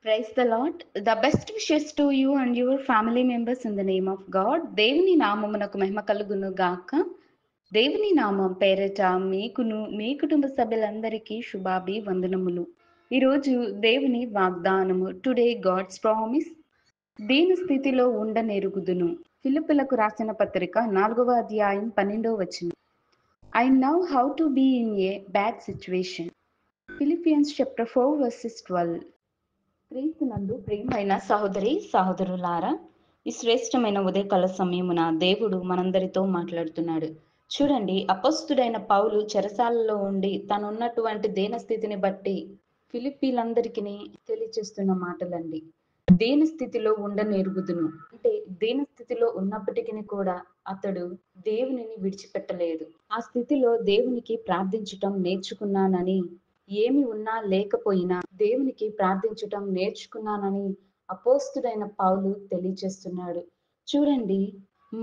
Praise the Lord. The best wishes to you and your family members in the name of God. దేవుని నామమునకు మహిమ కలుగును గాక. దేవుని నామం పేరట మీకును మీ కుటుంబ సభ్యులందరికీ శుభాభివందనములు. ఈరోజు దేవుని వాగ్దానము, టుడే గాడ్స్ ప్రామిస్, దీని స్థితిలో ఉండనెరుగుదును. ఫిలిప్పీలకు రాసిన పత్రిక 4వ అధ్యాయం 12వ వచనం. I know how to be in a bad situation. Philippians chapter 4 verses 12. క్రీస్తునందు ప్రియమైన సహోదరి సహోదరులారా, ఈ శ్రేష్టమైన ఉదయకాల సమయమున దేవుడు మనందరితో మాట్లాడుతున్నాడు. చూడండి, అపొస్తలుడైన పౌలు చెరసాలలో ఉండి తనున్నటువంటి దీనస్థితిని బట్టి ఫిలిప్పీలందరికీ తెలియచేస్తున్న మాటలండి. దీన స్థితిలో ఉండనెరుగుదును అంటే, దీన స్థితిలో ఉన్నప్పటికీ కూడా అతడు దేవునిని విడిచిపెట్టలేదు. ఆ స్థితిలో దేవునికి ప్రార్థించటం నేర్చుకున్నానని, ఏమి ఉన్నా లేకపోయినా దేవునికి ప్రార్థించటం నేర్చుకున్నానని అపోస్తుడైన పౌలు తెలియచేస్తున్నాడు. చూడండి,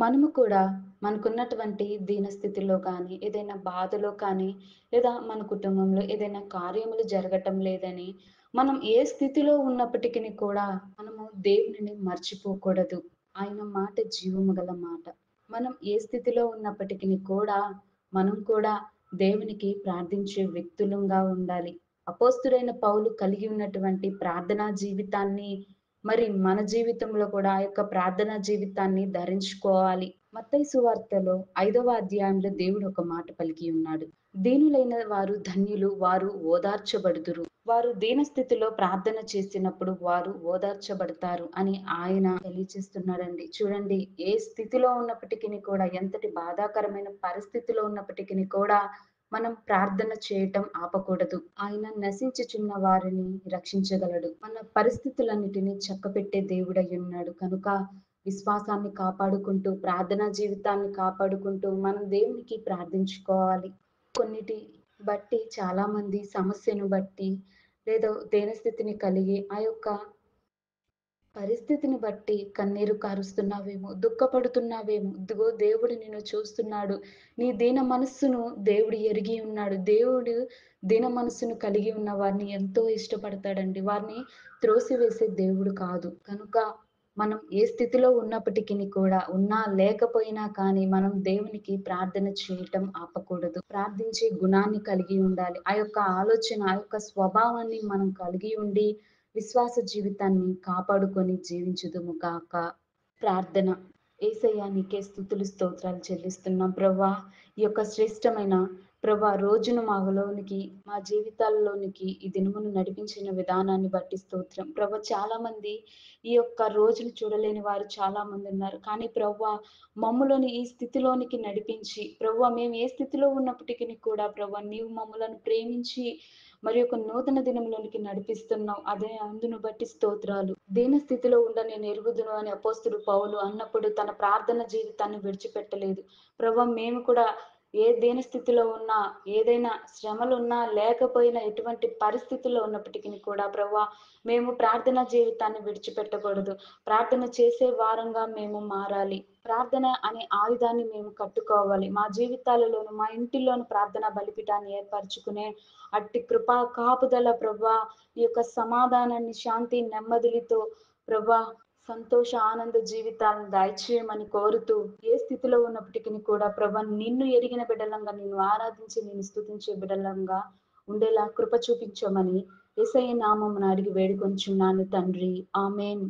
మనము కూడా మనకున్నటువంటి దీన స్థితిలో కానీ, ఏదైనా బాధలో కానీ, లేదా మన కుటుంబంలో ఏదైనా కార్యములు జరగటం లేదని మనం ఏ స్థితిలో ఉన్నప్పటికీ కూడా మనము దేవునిని మర్చిపోకూడదు. ఆయన మాట జీవము గల మాట. మనం ఏ స్థితిలో ఉన్నప్పటికీ కూడా మనం కూడా దేవునికి ప్రార్థించే వ్యక్తులంగా ఉండాలి. అపోస్తుడైన పౌలు కలిగి ఉన్నటువంటి ప్రార్థనా జీవితాన్ని మరి మన జీవితంలో కూడా ఆ యొక్క ప్రార్థనా జీవితాన్ని ధరించుకోవాలి. మత్తయి సువార్తలో 5వ అధ్యాయంలో దేవుడు ఒక మాట పలికి ఉన్నాడు. దీనులైన వారు ధన్యులు, వారు ఓదార్చబడుదురు. వారు దీన స్థితిలో ప్రార్థన చేసినప్పుడు వారు ఓదార్చబడతారు అని ఆయన తెలియచేస్తున్నాడండి. చూడండి, ఏ స్థితిలో ఉన్నప్పటికీ కూడా, ఎంతటి బాధాకరమైన పరిస్థితిలో ఉన్నప్పటికీ కూడా మనం ప్రార్థన చేయటం ఆపకూడదు. ఆయన నశించుచున్న వారిని రక్షించగలడు. మన పరిస్థితులన్నిటినీ చక్కపెట్టే దేవుడై ఉన్నాడు కనుక విశ్వాసాన్ని కాపాడుకుంటూ, ప్రార్థనా జీవితాన్ని కాపాడుకుంటూ మనం దేవునికి ప్రార్థించుకోవాలి. కొన్నిటి బట్టి చాలా మంది సమస్యను బట్టి లేదా దీనస్థితిని కలిగి ఆ యొక్క పరిస్థితిని బట్టి కన్నీరు కారుస్తున్నావేమో, దుఃఖపడుతున్నావేమో. ఇదిగో దేవుడు నిన్ను చూస్తున్నాడు. నీ దీన మనస్సును దేవుడు ఎరిగి ఉన్నాడు. దేవుడు దీన మనస్సును కలిగి ఉన్న వారిని ఎంతో ఇష్టపడతాడండి. వారిని త్రోసివేసే దేవుడు కాదు. కనుక మనం ఏ స్థితిలో ఉన్నప్పటికీ కూడా, ఉన్నా లేకపోయినా కానీ మనం దేవునికి ప్రార్థన చేయటం ఆపకూడదు. ప్రార్థించే గుణాన్ని కలిగి ఉండాలి. ఆ యొక్క ఆలోచన, ఆ యొక్క స్వభావాన్ని మనం కలిగి ఉండి విశ్వాస జీవితాన్ని కాపాడుకొని జీవించుదుము గాక. ప్రార్థన. యేసయ్య, నీకే స్తుతులు స్తోత్రాలు చెల్లిస్తున్నాం ప్రభువా. ఈ యొక్క శ్రేష్టమైన ప్రభువా రోజును మాలోనికి, మా జీవితాల్లోనికి ఈ దినమును నడిపించిన విధానాన్ని బట్టి స్తోత్రం. ప్రభువా, చాలా మంది ఈ యొక్క రోజును చూడలేని వారు చాలా మంది ఉన్నారు. కానీ ప్రభువా, మమ్ములను ఈ స్థితిలోనికి నడిపించి ప్రభువా, మేము ఏ స్థితిలో ఉన్నప్పటికీ కూడా ప్రభువా, నీవు మమ్ములను ప్రేమించి మరి ఒక నూతన దినంలోనికి నడిపిస్తున్నావు. అదే అందును బట్టి స్తోత్రాలు. దీన స్థితిలో ఉండ నేను ఎరుగుదును అని అపోస్తుడు పౌలు అన్నప్పుడు తన ప్రార్థన జీవితాన్ని విడిచిపెట్టలేదు. ప్రభువా, మేము కూడా ఏ దీన స్థితిలో ఉన్నా, ఏదైనా శ్రమలున్నా లేకపోయినా, ఎటువంటి పరిస్థితుల్లో ఉన్నప్పటికీ కూడా ప్రభువా, మేము ప్రార్థనా జీవితాన్ని విడిచిపెట్టకూడదు. ప్రార్థన చేసే వారంగా మేము మారాలి. ప్రార్థన అనే ఆయుధాన్ని మేము కట్టుకోవాలి. మా జీవితాలలోను, మా ఇంటిలోను ప్రార్థనా బలిపీఠాన్ని ఏర్పరచుకునే అట్టి కృపా కాపుదల ప్రభువా, ఈ యొక్క సమాధానాన్ని, శాంతి, నెమ్మదిలతో ప్రభువా, సంతోష ఆనంద జీవితాలను దయచేయమని కోరుతూ, ఏ స్థితిలో ఉన్నప్పటికీ కూడా ప్రభువా, నిన్ను ఎరిగిన బిడ్డలంగా, నిన్ను ఆరాధించి నిన్ను స్తుతించే బిడ్డలంగా ఉండేలా కృప చూపించమని యేసయ్య నామమున అడిగి వేడుకొంచున్నాను తండ్రి. ఆమేన్.